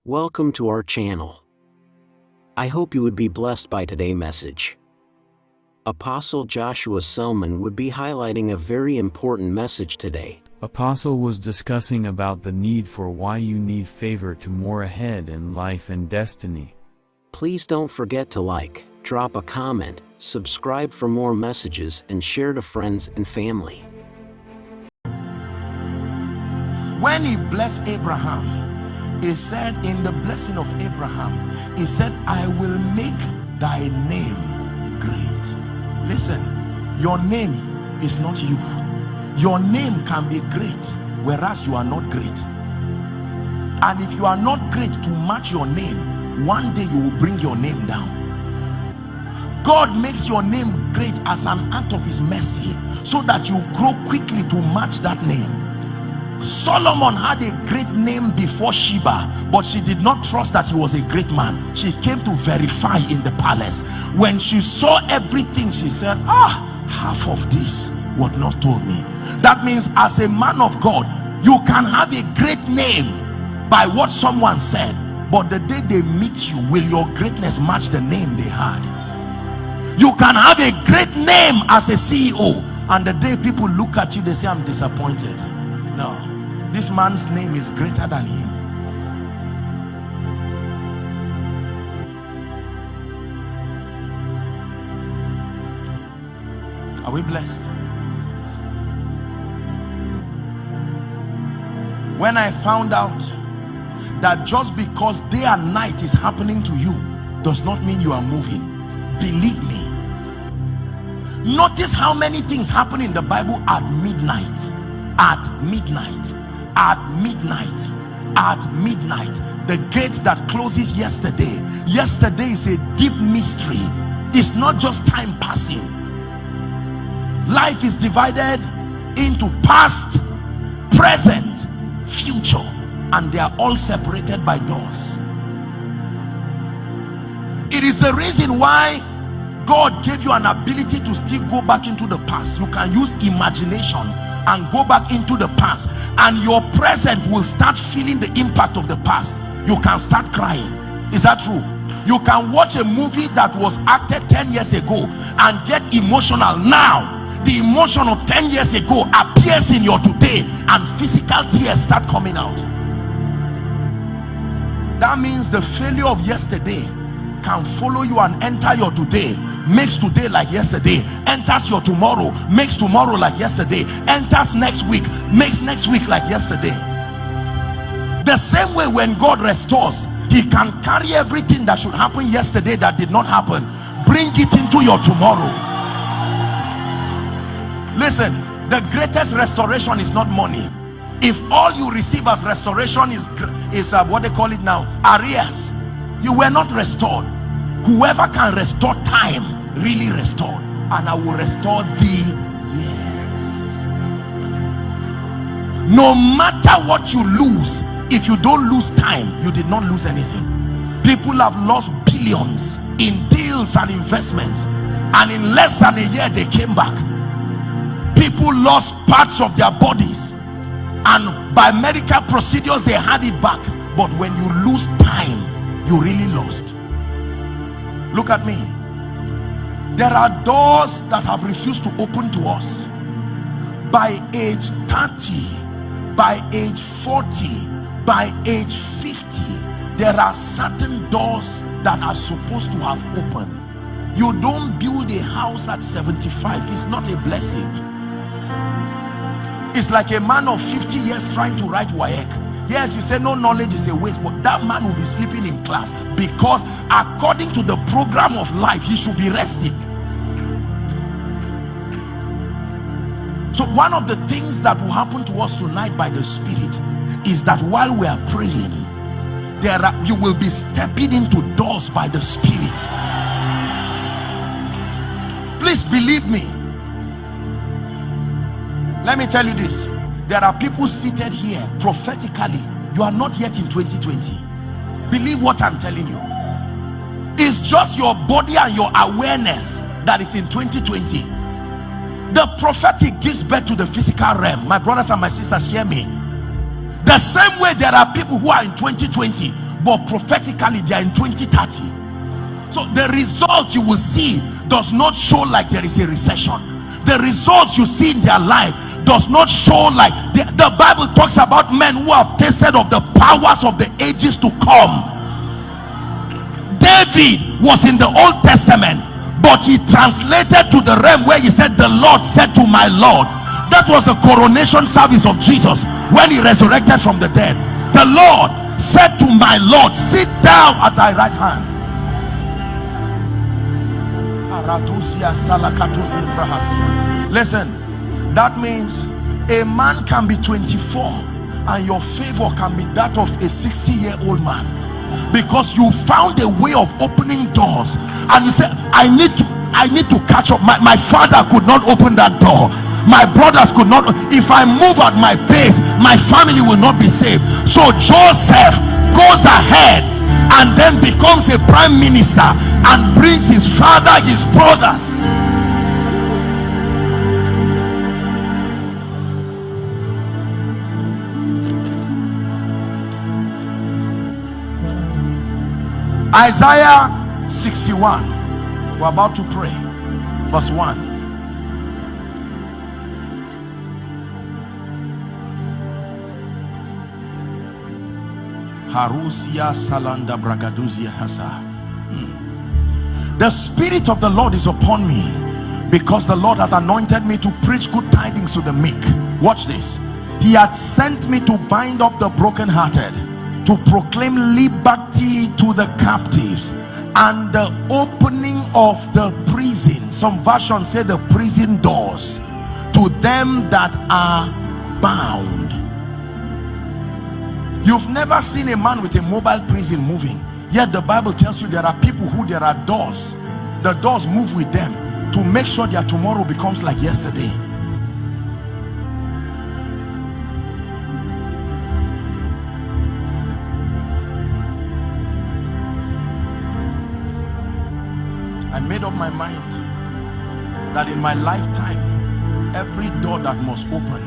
Welcome to our channel. I hope you would be blessed by today's message. Apostle Joshua Selman would be highlighting a very important message today. Apostle was discussing about the need for why you need favor to more ahead in life and destiny. Please don't forget to like, drop a comment, subscribe for more messages, and share to friends and family. When he blessed Abraham, he said in the blessing of Abraham, he said, I will make thy name great. Listen, your name is not you. Your name can be great, whereas you are not great. And if you are not great to match your name, one day you will bring your name down. God makes your name great as an act of his mercy, so that you grow quickly to match that name. Solomon had a great name before Sheba, but she did not trust that he was a great man. She came to verify in the palace. When she saw everything, she said, half of this was not told me. That means as a man of God, you can have a great name by what someone said, but the day they meet you, will your greatness match the name they had? You can have a great name as a CEO, and the day people look at you, they say, I'm disappointed. No, this man's name is greater than him. Are we blessed? When I found out that just because day and night is happening to you does not mean you are moving, believe me. Notice how many things happen in the Bible at midnight. At midnight, at midnight, at midnight. The gate that closes yesterday is a deep mystery. It's not just time passing. Life is divided into past, present, future, and they are all separated by doors. It is the reason why God gave you an ability to still go back into the past. You can use imagination and go back into the past, and your present will start feeling the impact of the past. You can start crying. Is that true? You can watch a movie that was acted 10 years ago and get emotional now. The emotion of 10 years ago appears in your today, and physical tears start coming out. That means the failure of yesterday can follow you and enter your today, makes today like yesterday, enters your tomorrow, makes tomorrow like yesterday, enters next week, makes next week like yesterday. The same way, when God restores, he can carry everything that should happen yesterday that did not happen, bring it into your tomorrow. Listen, the greatest restoration is not money. If all you receive as restoration is what they call it now, arrears, you were not restored. Whoever can restore time really restored, and I will restore thee years. No matter what you lose, if you don't lose time, you did not lose anything. People have lost billions in deals and investments, and in less than a year they came back. People lost parts of their bodies, and by medical procedures they had it back. But when you lose time, you really lost. Look at me. There are doors that have refused to open to us. By age 30, by age 40, by age 50, there are certain doors that are supposed to have opened. You don't build a house at 75. It's not a blessing. It's like a man of 50 years trying to write WAEC. Yes, you say no knowledge is a waste, but that man will be sleeping in class, because according to the program of life, he should be resting. So one of the things that will happen to us tonight by the Spirit is that while we are praying, you will be stepping into doors by the Spirit. Please believe me. Let me tell you this. There are people seated here prophetically. You are not yet in 2020. Believe what I'm telling you. It's just your body and your awareness that is in 2020. The prophetic gives birth to the physical realm. My brothers and my sisters, hear me. The same way there are people who are in 2020, but prophetically they are in 2030. So the results you will see does not show like there is a recession. The results you see in their life does not show like the Bible talks about men who have tasted of the powers of the ages to come. David was in the Old Testament, but he translated to the realm where he said, the Lord said to my Lord. That was the coronation service of Jesus when he resurrected from the dead. The Lord said to my Lord, sit down at thy right hand. Listen, that means a man can be 24 and your favor can be that of a 60-year-old man, because you found a way of opening doors and you said, I need to catch up. My father could not open that door, my brothers could not. If I move at my pace, my family will not be saved. So Joseph goes ahead and then becomes a prime minister and brings his father, his brothers. Isaiah 61, we're about to pray, verse 1. Harusia salanda bragaduzia hasa. The Spirit of the Lord is upon me, because the Lord hath anointed me to preach good tidings to the meek. Watch this. He had sent me to bind up the brokenhearted, to proclaim liberty to the captives, and the opening of the prison, some versions say the prison doors, to them that are bound. You've never seen a man with a mobile prison moving, yet the Bible tells you there are people who there are doors. The doors move with them to make sure their tomorrow becomes like yesterday. I made up my mind that in my lifetime, every door that must open,